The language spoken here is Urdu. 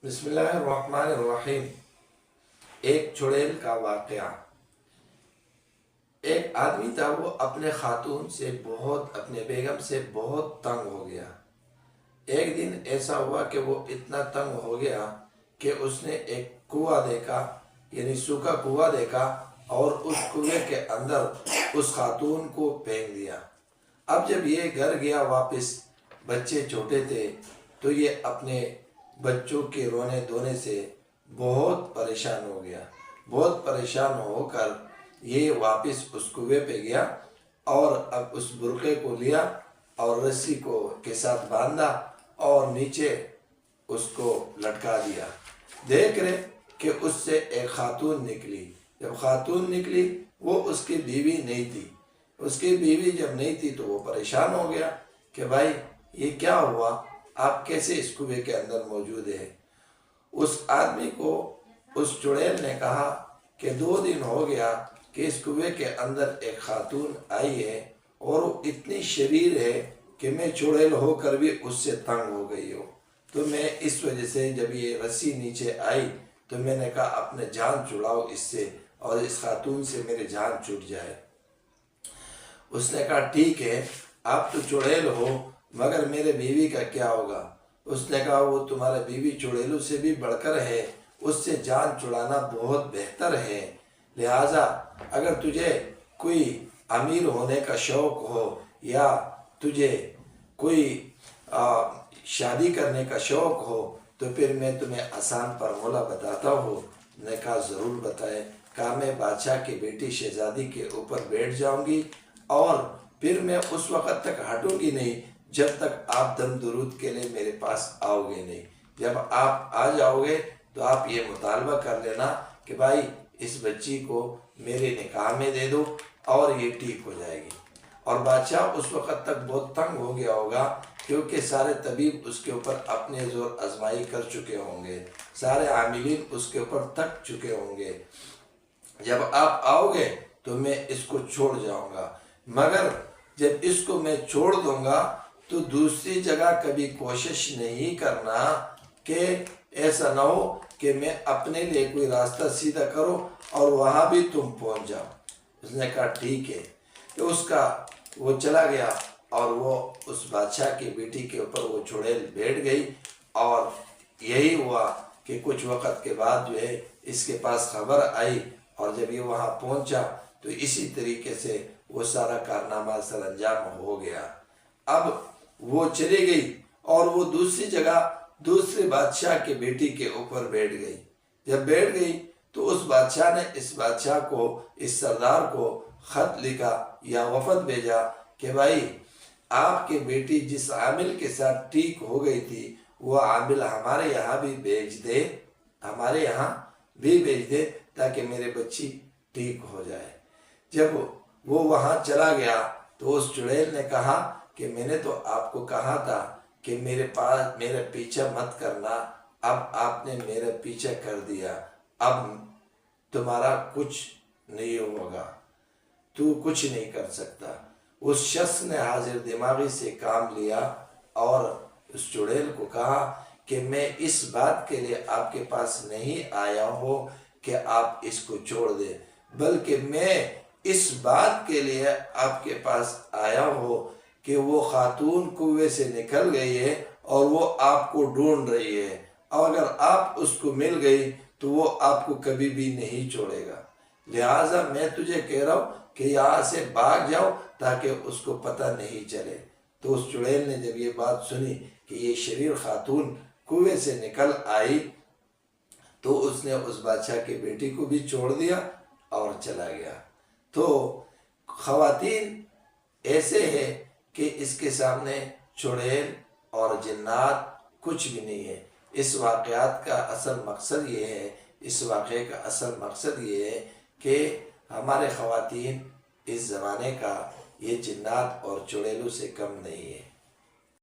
بسم اللہ الرحمن الرحیم۔ ایک چڑیل کا واقعہ۔ ایک آدمی تھا، وہ اپنے خاتون سے اپنے بیگم سے بہت تنگ ہو گیا۔ ایک دن ایسا ہوا کہ وہ اتنا تنگ ہو گیا کہ اس نے ایک کنواں دیکھا، یعنی سوکھا کنواں دیکھا، اور اس کنویں کے اندر اس خاتون کو پھینک دیا۔ اب جب یہ گھر گیا واپس، بچے چھوٹے تھے، تو یہ اپنے بچوں کے رونے دھونے سے بہت پریشان ہو گیا۔ بہت پریشان ہو کر یہ واپس اس کنویں پہ گیا، اور اب اس برقعے کو لیا اور رسی کے ساتھ باندھا اور نیچے اس کو لٹکا دیا۔ دیکھ رہے کہ اس سے ایک خاتون نکلی۔ جب خاتون نکلی، وہ اس کی بیوی نہیں تھی۔ اس کی بیوی جب نہیں تھی تو وہ پریشان ہو گیا کہ بھائی یہ کیا ہوا، آپ کیسے اس کنویں کے اندر موجود ہیں؟ اس آدمی کو اس چڑیل نے کہا کہ 2 دن ہو گیا کہ اس کنویں کے اندر ایک خاتون آئی ہے، اور وہ اتنی شریر ہے کہ میں چڑیل ہو کر بھی اس سے تنگ ہو گئی ہوں۔ تو میں اس وجہ سے جب یہ رسی نیچے آئی تو میں نے کہا اپنے جان چھڑاؤ اس سے، اور اس خاتون سے میری جان چھوٹ جائے۔ اس نے کہا ٹھیک ہے، آپ تو چڑیل ہو، مگر میرے بیوی کا کیا ہوگا؟ اس نے کہا وہ تمہارا بیوی چڑیلوں سے بھی بڑھ کر ہے، اس سے جان چھڑانا بہت بہتر ہے۔ لہٰذا اگر تجھے کوئی امیر ہونے کا شوق ہو، یا تجھے کوئی شادی کرنے کا شوق ہو، تو پھر میں تمہیں آسان فارمولہ بتاتا ہوں۔ نے کہا ضرور بتائے۔ کہا میں بادشاہ کی بیٹی شہزادی کے اوپر بیٹھ جاؤں گی، اور پھر میں اس وقت تک ہٹوں گی نہیں جب تک آپ دم درود کے لیے میرے پاس آؤ گے نہیں۔ جب آپ آ جاؤ گے تو آپ یہ مطالبہ کر لینا کہ بھائی اس بچی کو میرے نکاح میں دے دو، اور یہ ٹھیک ہو جائے گی۔ اور بادشاہ اس وقت تک بہت تنگ ہو گیا ہوگا، کیونکہ سارے طبیب اس کے اوپر اپنے زور آزمائی کر چکے ہوں گے، سارے عاملین اس کے اوپر تک چکے ہوں گے۔ جب آپ آؤ گے تو میں اس کو چھوڑ جاؤں گا، مگر جب اس کو میں چھوڑ دوں گا تو دوسری جگہ کبھی کوشش نہیں کرنا کہ ایسا نہ ہو کہ میں اپنے لیے کوئی راستہ سیدھا کروں اور وہاں بھی تم پہنچ جاؤ۔ اس نے کہا ٹھیک ہے۔ تو وہ چلا گیا، اور وہ اس بادشاہ کی بیٹی کے اوپر وہ چڑیل بیٹھ گئی، اور یہی ہوا کہ کچھ وقت کے بعد جو ہے اس کے پاس خبر آئی، اور جب یہ وہاں پہنچا تو اسی طریقے سے وہ سارا کارنامہ سر انجام ہو گیا۔ اب وہ چلی گئی اور وہ دوسری جگہ دوسرے بادشاہ کے بیٹی کے اوپر بیٹھ گئی۔ جب بیٹھ گئی تو اس بادشاہ نے اس بادشاہ کو، اس سردار کو خط لکھا یا وفد بھیجا کہ بھائی آپ کی بیٹی جس عامل کے ساتھ ٹھیک ہو گئی تھی، وہ عامل ہمارے یہاں بھی بھیج دے، ہمارے یہاں بھی بھیج دے، تاکہ میرے بچی ٹھیک ہو جائے۔ جب وہ وہاں چلا گیا تو اس چڑیل نے کہا کہ میں نے تو آپ کو کہا تھا کہ میرے پیچھا مت کرنا، اب آپ نے میرا پیچھا کر دیا، اب تمہارا کچھ نہیں ہوگا، تو کچھ نہیں کر سکتا۔ اس شخص نے حاضر دماغی سے کام لیا اور اس چڑیل کو کہا کہ میں اس بات کے لیے آپ کے پاس نہیں آیا ہوں کہ آپ اس کو چھوڑ دیں، بلکہ میں اس بات کے لیے آپ کے پاس آیا ہوں کہ وہ خاتون کنویں سے نکل گئی ہے اور وہ آپ کو ڈھونڈ رہی ہے، اور اگر آپ اس کو مل گئی تو وہ آپ کو کبھی بھی نہیں چھوڑے گا۔ لہٰذا میں تجھے کہہ رہا ہوں کہ یہاں سے بھاگ جاؤ تاکہ اس کو پتہ نہیں چلے۔ تو اس چڑیل نے جب یہ بات سنی کہ یہ شریر خاتون کنویں سے نکل آئی، تو اس نے اس بادشاہ کی بیٹی کو بھی چھوڑ دیا اور چلا گیا۔ تو خواتین ایسے ہے کہ اس کے سامنے چڑیل اور جنات کچھ بھی نہیں ہے۔ اس واقعات کا اصل مقصد یہ ہے، اس واقعے کا اصل مقصد یہ ہے کہ ہمارے خواتین اس زمانے کا یہ جنات اور چڑیلوں سے کم نہیں ہے۔